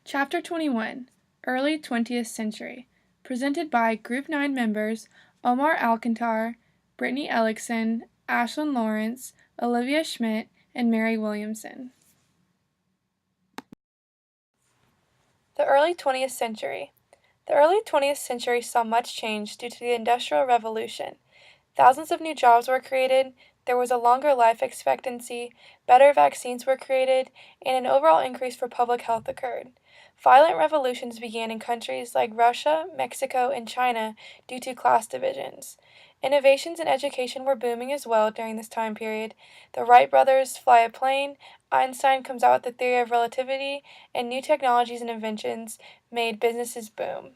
Chapter 21, Early 20th Century, presented by Group 9 members Omar Alcantar, Brittany Ellickson, Ashlyn Lawrence, Olivia Schmidt, and Mary Williamson. The early 20th century. The early 20th century saw much change due to the Industrial Revolution. Thousands of new jobs were created, there was a longer life expectancy, better vaccines were created, and an overall increase for public health occurred. Violent revolutions began in countries like Russia, Mexico, and China due to class divisions. Innovations in education were booming as well during this time period. The Wright brothers fly a plane, Einstein comes out with the theory of relativity, and new technologies and inventions made businesses boom.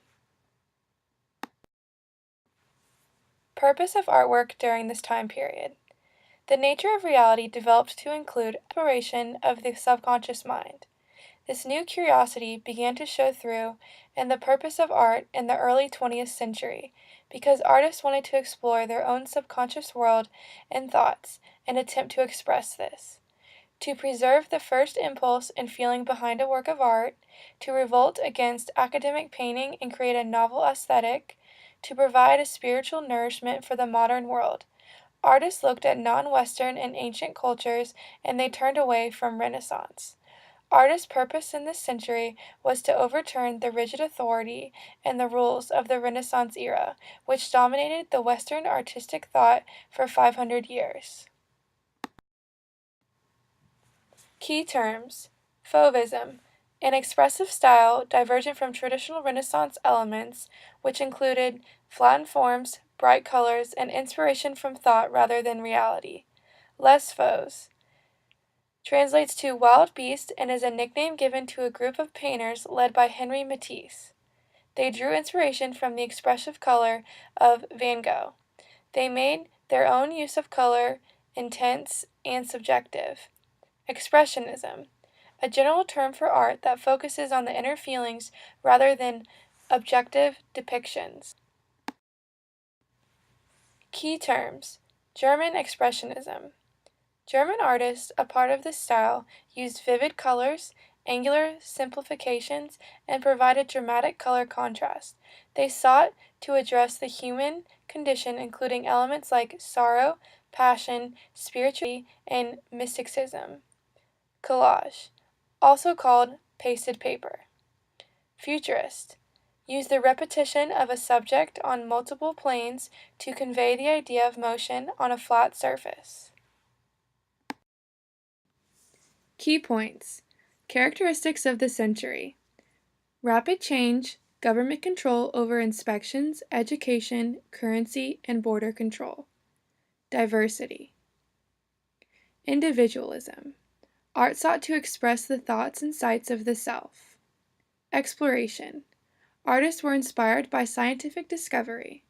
Purpose of artwork during this time period. The nature of reality developed to include exploration of the subconscious mind. This new curiosity began to show through in the purpose of art in the early 20th century because artists wanted to explore their own subconscious world and thoughts and attempt to express this. To preserve the first impulse and feeling behind a work of art, to revolt against academic painting and create a novel aesthetic, to provide a spiritual nourishment for the modern world. Artists looked at non-Western and ancient cultures and they turned away from Renaissance. Artists' purpose in this century was to overturn the rigid authority and the rules of the Renaissance era, which dominated the Western artistic thought for 500 years. Key terms: Fauvism, an expressive style divergent from traditional Renaissance elements, which included flattened forms, bright colors, and inspiration from thought rather than reality. Les Faux translates to wild beast and is a nickname given to a group of painters led by Henri Matisse. They drew inspiration from the expressive color of Van Gogh. They made their own use of color, intense and subjective. Expressionism, a general term for art that focuses on the inner feelings rather than objective depictions. Key terms: German Expressionism. German artists, a part of this style, used vivid colors, angular simplifications, and provided dramatic color contrast. They sought to address the human condition, including elements like sorrow, passion, spirituality, and mysticism. Collage, also called pasted paper. Futurist, use the repetition of a subject on multiple planes to convey the idea of motion on a flat surface. Key points. Characteristics of the century. Rapid change, government control over inspections, education, currency, and border control. Diversity. Individualism. Art sought to express the thoughts and sights of the self. Exploration. Artists were inspired by scientific discovery.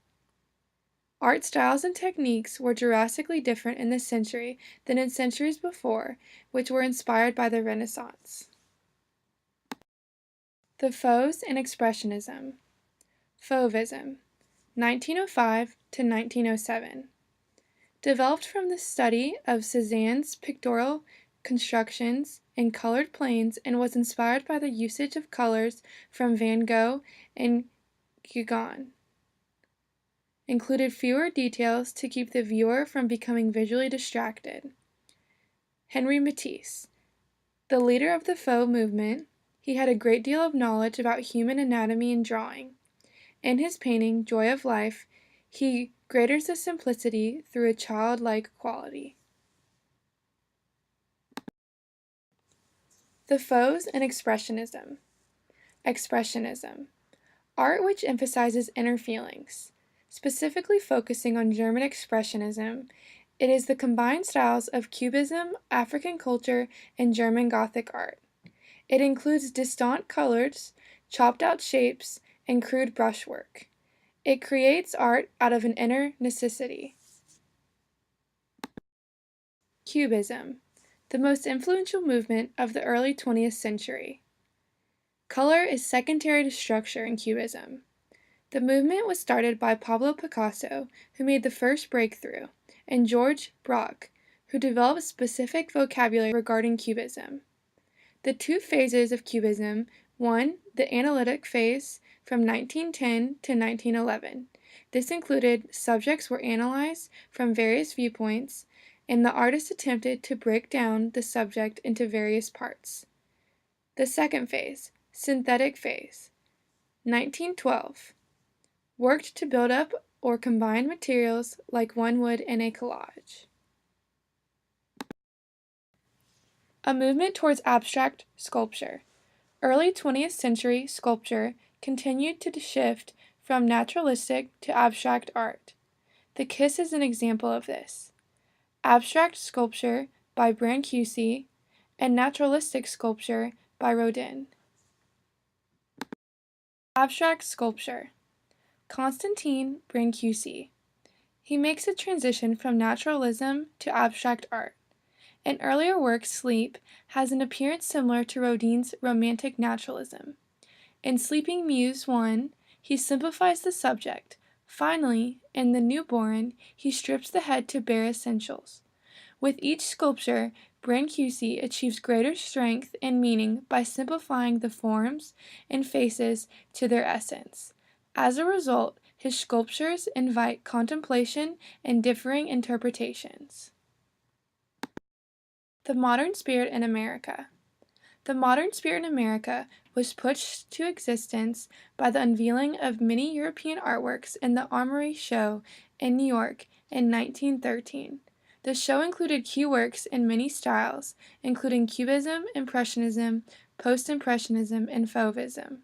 Art styles and techniques were drastically different in this century than in centuries before, which were inspired by the Renaissance. The Faux and Expressionism. Fauvism, 1905 to 1907. Developed from the study of Cézanne's pictorial constructions in colored planes and was inspired by the usage of colors from Van Gogh and Gauguin. Included fewer details to keep the viewer from becoming visually distracted. Henri Matisse, the leader of the Faux movement, he had a great deal of knowledge about human anatomy and drawing. In his painting, Joy of Life, he graders the simplicity through a childlike quality. The Faux and Expressionism. Expressionism, art which emphasizes inner feelings. Specifically focusing on German Expressionism, it is the combined styles of Cubism, African culture, and German Gothic art. It includes distant colors, chopped out shapes, and crude brushwork. It creates art out of an inner necessity. Cubism, the most influential movement of the early 20th century. Color is secondary to structure in Cubism. The movement was started by Pablo Picasso, who made the first breakthrough, and George Braque, who developed specific vocabulary regarding Cubism. The two phases of Cubism 1. The analytic phase from 1910 to 1911. This included subjects were analyzed from various viewpoints, and the artist attempted to break down the subject into various parts. The second phase, synthetic phase, 1912, worked to build up or combine materials like one would in a collage. A movement towards abstract sculpture. Early 20th century sculpture continued to shift from naturalistic to abstract art. The Kiss is an example of this. Abstract sculpture by Brancusi and naturalistic sculpture by Rodin. Abstract sculpture. Constantine Brancusi. He makes a transition from naturalism to abstract art. An earlier work, Sleep, has an appearance similar to Rodin's romantic naturalism. In Sleeping Muse 1, he simplifies the subject. Finally, in The Newborn, he strips the head to bare essentials. With each sculpture, Brancusi achieves greater strength and meaning by simplifying the forms and faces to their essence. As a result, his sculptures invite contemplation and differing interpretations. The modern spirit in America. The modern spirit in America was pushed to existence by the unveiling of many European artworks in the Armory Show in New York in 1913. The show included key works in many styles, including Cubism, Impressionism, Post-Impressionism, and Fauvism.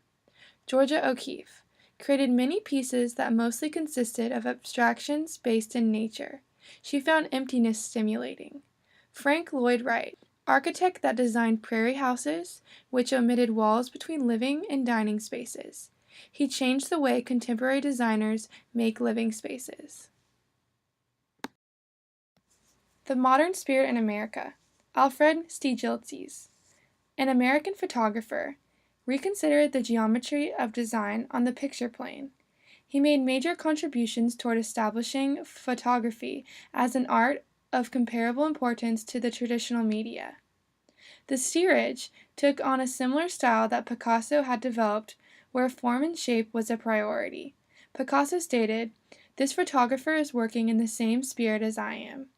Georgia O'Keeffe created many pieces that mostly consisted of abstractions based in nature. She found emptiness stimulating. Frank Lloyd Wright, architect that designed prairie houses, which omitted walls between living and dining spaces. He changed the way contemporary designers make living spaces. The modern spirit in America. Alfred Stieglitz, an American photographer, reconsidered the geometry of design on the picture plane. He made major contributions toward establishing photography as an art of comparable importance to the traditional media. The steerage took on a similar style that Picasso had developed, where form and shape was a priority. Picasso stated, "This photographer is working in the same spirit as I am."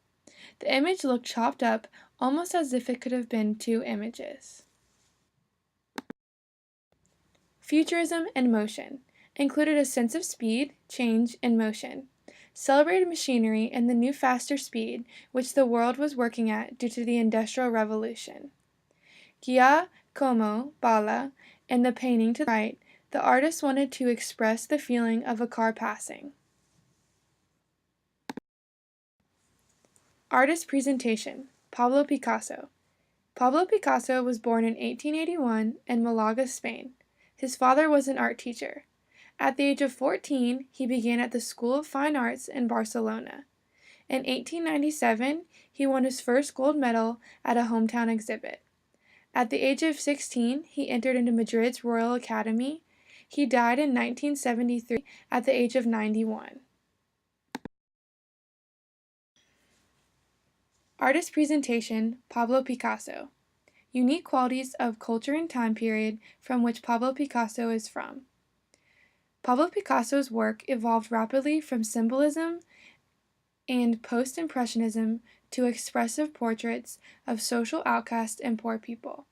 The image looked chopped up, almost as if it could have been two images. Futurism and motion included a sense of speed, change, and motion. Celebrated machinery and the new faster speed which the world was working at due to the Industrial Revolution. Giacomo Balla, in the painting to the right, the artist wanted to express the feeling of a car passing. Artist presentation. Pablo Picasso. Pablo Picasso was born in 1881 in Malaga, Spain. His father was an art teacher. At the age of 14, he began at the School of Fine Arts in Barcelona. In 1897, he won his first gold medal at a hometown exhibit. At the age of 16, he entered into Madrid's Royal Academy. He died in 1973 at the age of 91. Artist presentation, Pablo Picasso. Unique qualities of culture and time period from which Pablo Picasso is from. Pablo Picasso's work evolved rapidly from symbolism and post-impressionism to expressive portraits of social outcasts and poor people.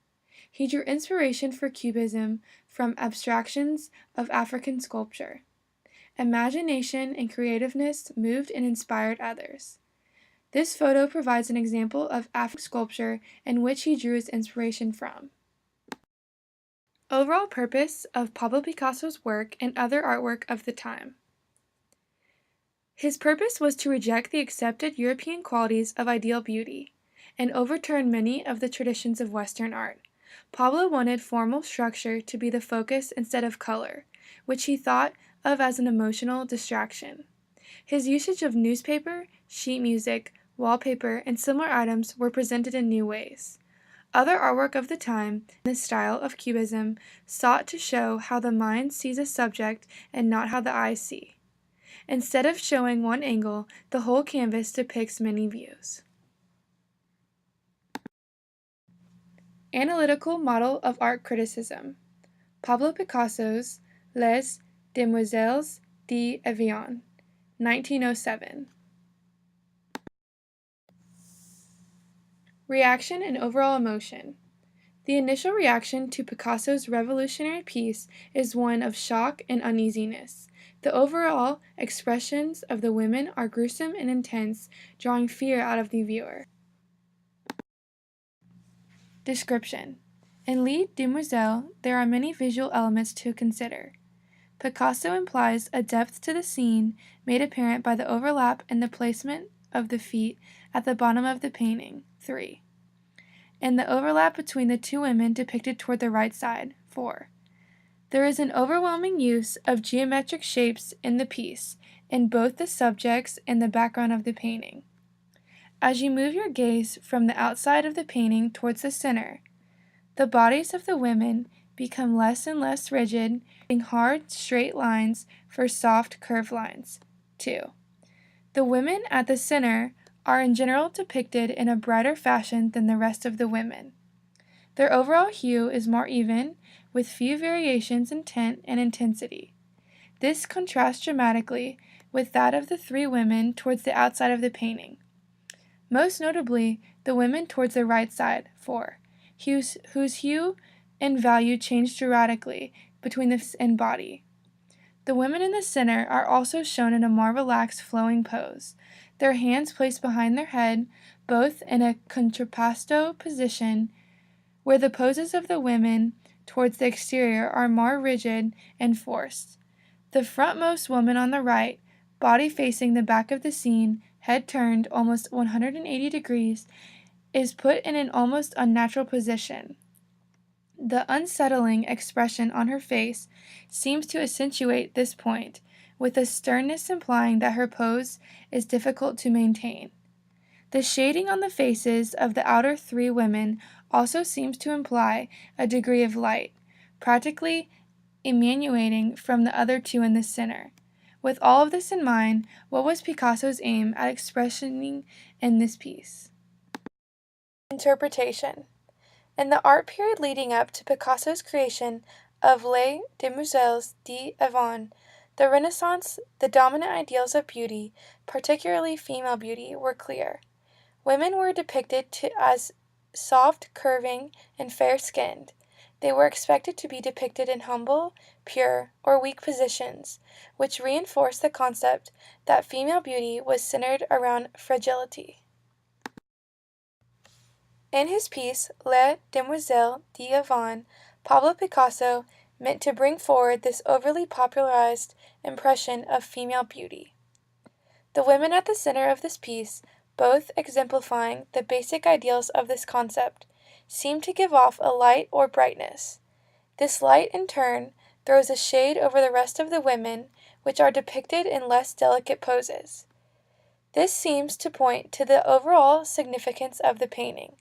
He drew inspiration for Cubism from abstractions of African sculpture. Imagination and creativeness moved and inspired others. This photo provides an example of African sculpture in which he drew his inspiration from. Overall purpose of Pablo Picasso's work and other artwork of the time. His purpose was to reject the accepted European qualities of ideal beauty and overturn many of the traditions of Western art. Pablo wanted formal structure to be the focus instead of color, which he thought of as an emotional distraction. His usage of newspaper, sheet music, wallpaper, and similar items were presented in new ways. Other artwork of the time, in the style of Cubism, sought to show how the mind sees a subject and not how the eyes see. Instead of showing one angle, the whole canvas depicts many views. Analytical model of art criticism. Pablo Picasso's Les Demoiselles d'Avignon, 1907. Reaction and overall emotion. The initial reaction to Picasso's revolutionary piece is one of shock and uneasiness. The overall expressions of the women are gruesome and intense, drawing fear out of the viewer. Description. In Les Demoiselles, there are many visual elements to consider. Picasso implies a depth to the scene made apparent by the overlap in the placement of the feet at the bottom of the painting, 3. And the overlap between the two women depicted toward the right side, 4. There is an overwhelming use of geometric shapes in the piece, in both the subjects and the background of the painting. As you move your gaze from the outside of the painting towards the center, the bodies of the women become less and less rigid, being hard, straight lines for soft, curved lines. 2. The women at the center are in general depicted in a brighter fashion than the rest of the women. Their overall hue is more even, with few variations in tint and intensity. This contrasts dramatically with that of the 3 women towards the outside of the painting. Most notably, the women towards the right side, 4, whose hue and value change dramatically between the face and body. The women in the center are also shown in a more relaxed, flowing pose, their hands placed behind their head, both in a contrapposto position, where the poses of the women towards the exterior are more rigid and forced. The frontmost woman on the right, body facing the back of the scene, head turned almost 180 degrees, is put in an almost unnatural position. The unsettling expression on her face seems to accentuate this point, with a sternness implying that her pose is difficult to maintain. The shading on the faces of the outer 3 women also seems to imply a degree of light, practically emanating from the other 2 in the center. With all of this in mind, what was Picasso's aim at expressing in this piece? Interpretation. In the art period leading up to Picasso's creation of Les Demoiselles d'Avignon, the Renaissance, the dominant ideals of beauty, particularly female beauty, were clear. Women were depicted as soft, curving, and fair-skinned. They were expected to be depicted in humble, pure, or weak positions, which reinforced the concept that female beauty was centered around fragility. In his piece, Les Demoiselles d'Avignon, Pablo Picasso meant to bring forward this overly popularized impression of female beauty. The women at the center of this piece, both exemplifying the basic ideals of this concept, seem to give off a light or brightness. This light, in turn, throws a shade over the rest of the women, which are depicted in less delicate poses. This seems to point to the overall significance of the painting.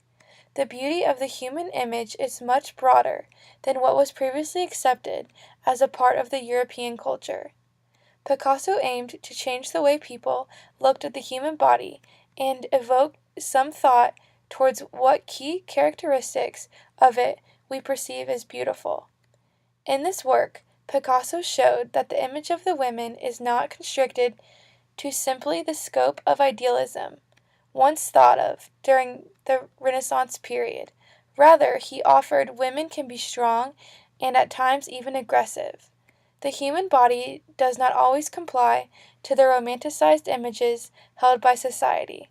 The beauty of the human image is much broader than what was previously accepted as a part of the European culture. Picasso aimed to change the way people looked at the human body and evoke some thought towards what key characteristics of it we perceive as beautiful. In this work, Picasso showed that the image of the women is not constricted to simply the scope of idealism once thought of during the Renaissance period. Rather, he offered women can be strong and at times even aggressive. The human body does not always comply to the romanticized images held by society.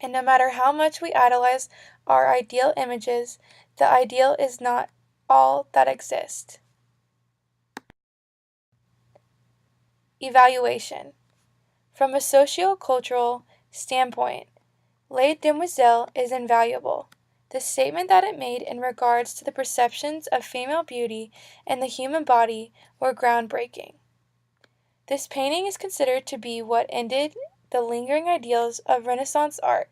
And no matter how much we idolize our ideal images, the ideal is not all that exists. Evaluation. From a socio-cultural standpoint, Les Demoiselles is invaluable. The statement that it made in regards to the perceptions of female beauty and the human body were groundbreaking. This painting is considered to be what ended the lingering ideals of Renaissance art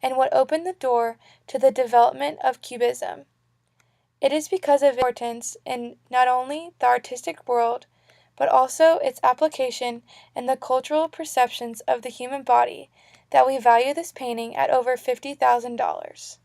and what opened the door to the development of Cubism. It is because of its importance in not only the artistic world, but also its application in the cultural perceptions of the human body that we value this painting at over $50,000.